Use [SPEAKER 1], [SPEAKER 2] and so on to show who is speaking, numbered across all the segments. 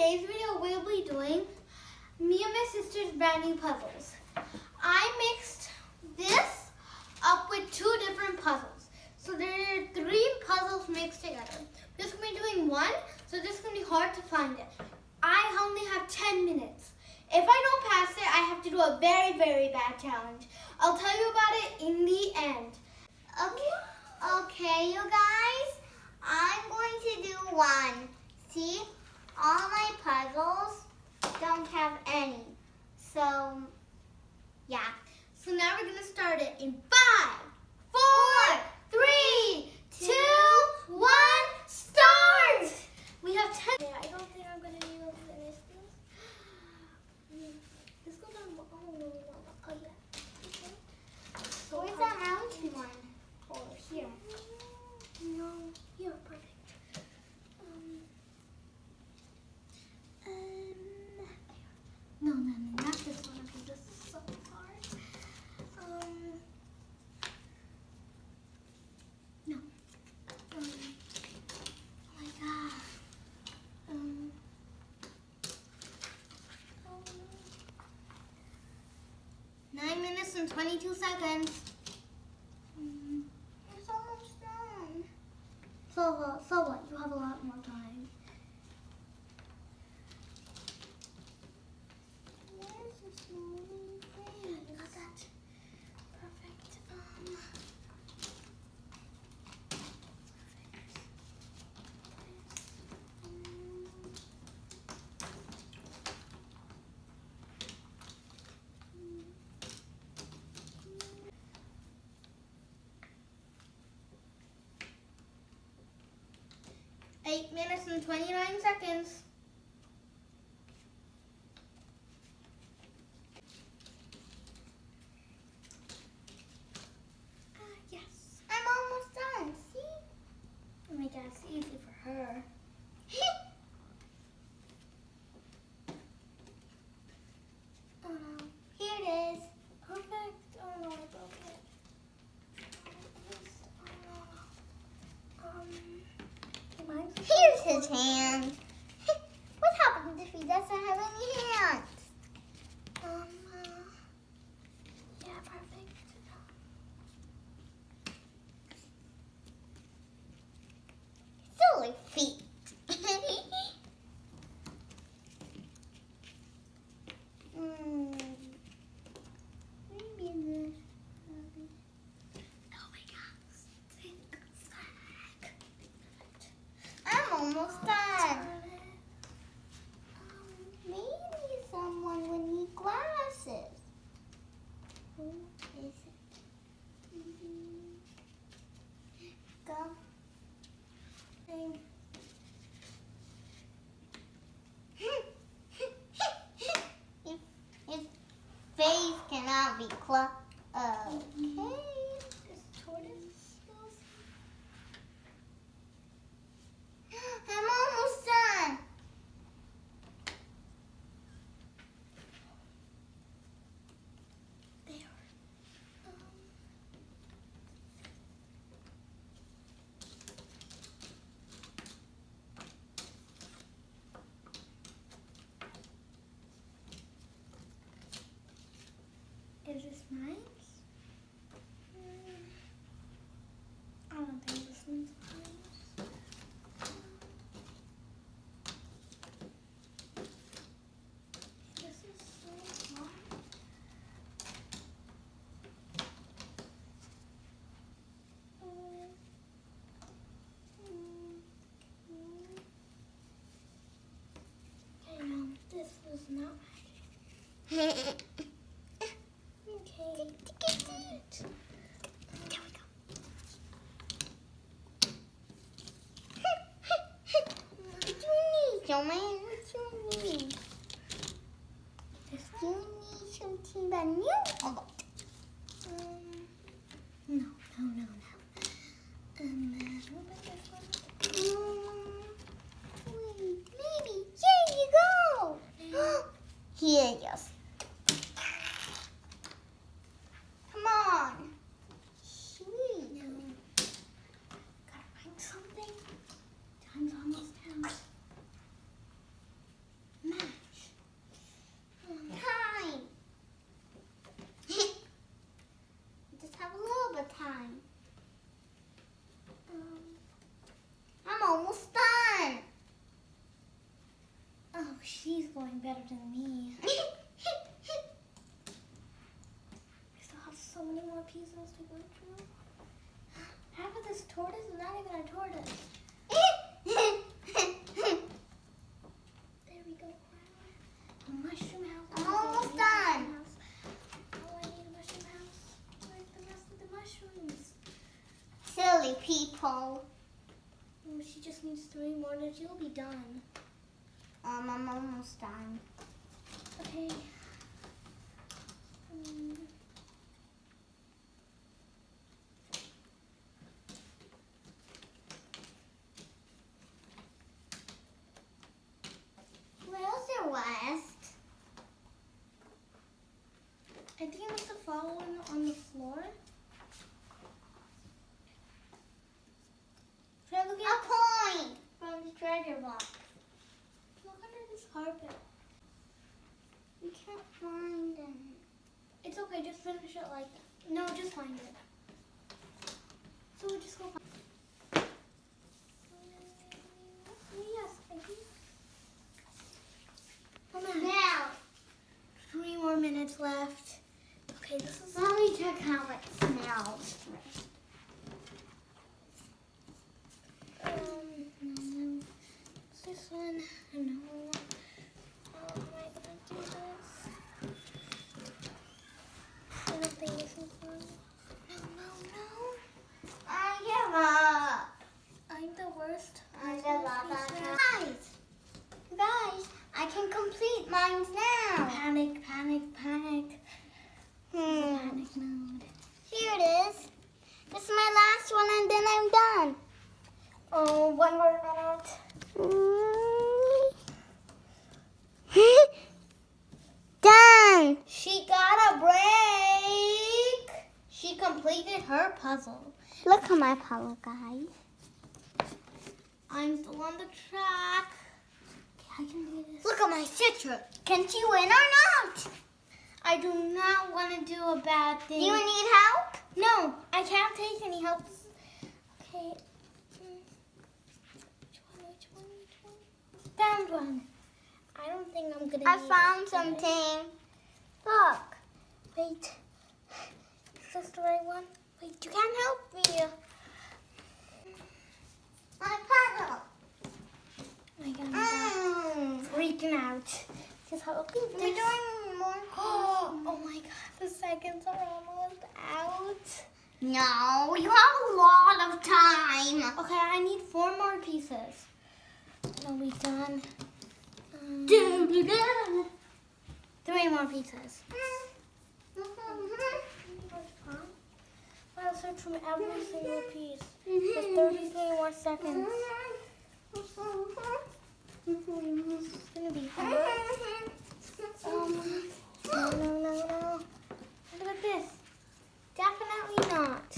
[SPEAKER 1] today's video we'll be doing me and my sister's brand new puzzles. I mixed this up with two different puzzles. So there are three puzzles mixed together. This is going to be doing one, so this is going to be hard to find it. I only have 10 minutes. If I don't pass it, I have to do a very, very bad challenge. I'll tell you about it in the end.
[SPEAKER 2] Okay, you guys, I'm going to do one. See, all my puzzles don't have any. So, yeah.
[SPEAKER 1] So now we're going to start it in 5, 4, 3, 2, 1, start! We have 10. Yeah, I don't think I'm going to be able to finish this. Let's go down. Oh, no. Oh, yeah. Okay. So
[SPEAKER 2] Where's that mountain one?
[SPEAKER 1] Oh, here. No, here, perfect. No, not this one. Okay, this is so hard. No. Oh my god. 9 minutes and 22 seconds.
[SPEAKER 2] It's almost done.
[SPEAKER 1] So what? You have a lot more time.
[SPEAKER 2] Where's this moving thing?
[SPEAKER 1] You got that. Perfect. Eight minutes and 29 seconds. Yes.
[SPEAKER 2] I'm almost done. See?
[SPEAKER 1] Oh my god, it's easy for her. Oh no.
[SPEAKER 2] Here it is.
[SPEAKER 1] Perfect. Oh no, I broke it.
[SPEAKER 2] Here's his hand. What happens if he doesn't have any hands?
[SPEAKER 1] Yeah, perfect.
[SPEAKER 2] Silly feet. Maybe this.
[SPEAKER 1] Oh my god. Stink sack.
[SPEAKER 2] I'm almost done. Maybe someone would need glasses. Who is it? Go. His face cannot be closed. Okay.
[SPEAKER 1] This tortoise smells.
[SPEAKER 2] I'm almost done.
[SPEAKER 1] There. Is this nice? I don't think this one's nice. This is so hard. Okay, no, this was not right. Okay. There we go.
[SPEAKER 2] What do you need, Joanne? What do you need? Do you need something brand new?
[SPEAKER 1] No.
[SPEAKER 2] Wait, maybe. Here you go. Here it is. Come on. Sweet.
[SPEAKER 1] Gotta find something. Time's almost down. she's going better than me. I still have so many more pieces to go through. Half of this tortoise is not even a tortoise. There we go. A mushroom house.
[SPEAKER 2] I'm almost done.
[SPEAKER 1] Oh, I need a mushroom house. Where's the rest of the mushrooms?
[SPEAKER 2] Silly people.
[SPEAKER 1] Oh, she just needs 3 more and she'll be done.
[SPEAKER 2] I'm almost done.
[SPEAKER 1] Okay.
[SPEAKER 2] Where's the rest?
[SPEAKER 1] I think I must have fallen on the floor. Try looking
[SPEAKER 2] A coin from the treasure box.
[SPEAKER 1] Look under this carpet.
[SPEAKER 2] We can't find it.
[SPEAKER 1] It's okay, just finish it like that. No, just find it. So we'll just go find it. Yes, I think. Come on.
[SPEAKER 2] Now,
[SPEAKER 1] 3 more minutes left. Okay, this is
[SPEAKER 2] let me check how it smells first.
[SPEAKER 1] no. This one, no. How am I gonna do this? I don't think this is one. No.
[SPEAKER 2] I give up.
[SPEAKER 1] I'm the worst.
[SPEAKER 2] I give up. Guys, I can complete mine now.
[SPEAKER 1] Panic. Panic mode.
[SPEAKER 2] Here it is. This is my last one and then I'm done.
[SPEAKER 1] Oh, 1 more minute.
[SPEAKER 2] Done.
[SPEAKER 1] She got a break. She completed her puzzle.
[SPEAKER 2] Look at my puzzle, guys.
[SPEAKER 1] I'm still on the track. Okay, I can do this.
[SPEAKER 2] Look at my citrus. Can she win or not?
[SPEAKER 1] I do not want to do a bad thing.
[SPEAKER 2] Do you need help?
[SPEAKER 1] No, I can't take any help. Okay. Which one? Found one. I don't think I'm gonna.
[SPEAKER 2] I
[SPEAKER 1] need
[SPEAKER 2] found
[SPEAKER 1] this.
[SPEAKER 2] something. Look.
[SPEAKER 1] Wait. Is this the right one? Wait, you can't help me.
[SPEAKER 2] My puzzle.
[SPEAKER 1] My God, I'm freaking out. Just helping
[SPEAKER 2] We're doing more.
[SPEAKER 1] Oh my God, the seconds are almost out.
[SPEAKER 2] No, you have a lot of time.
[SPEAKER 1] Okay, I need 4 more pieces. Are we done? 3 more pieces. I'll search from every single piece. There's 33 more seconds. It's gonna be hard. No. Look at this. Definitely not.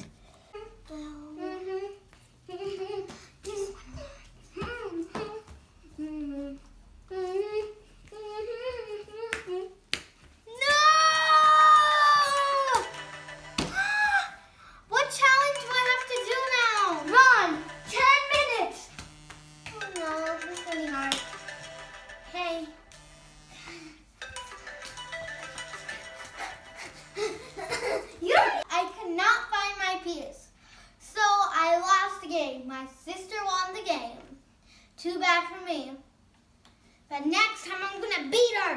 [SPEAKER 1] My sister won the game. Too bad for me. But next time I'm gonna beat her.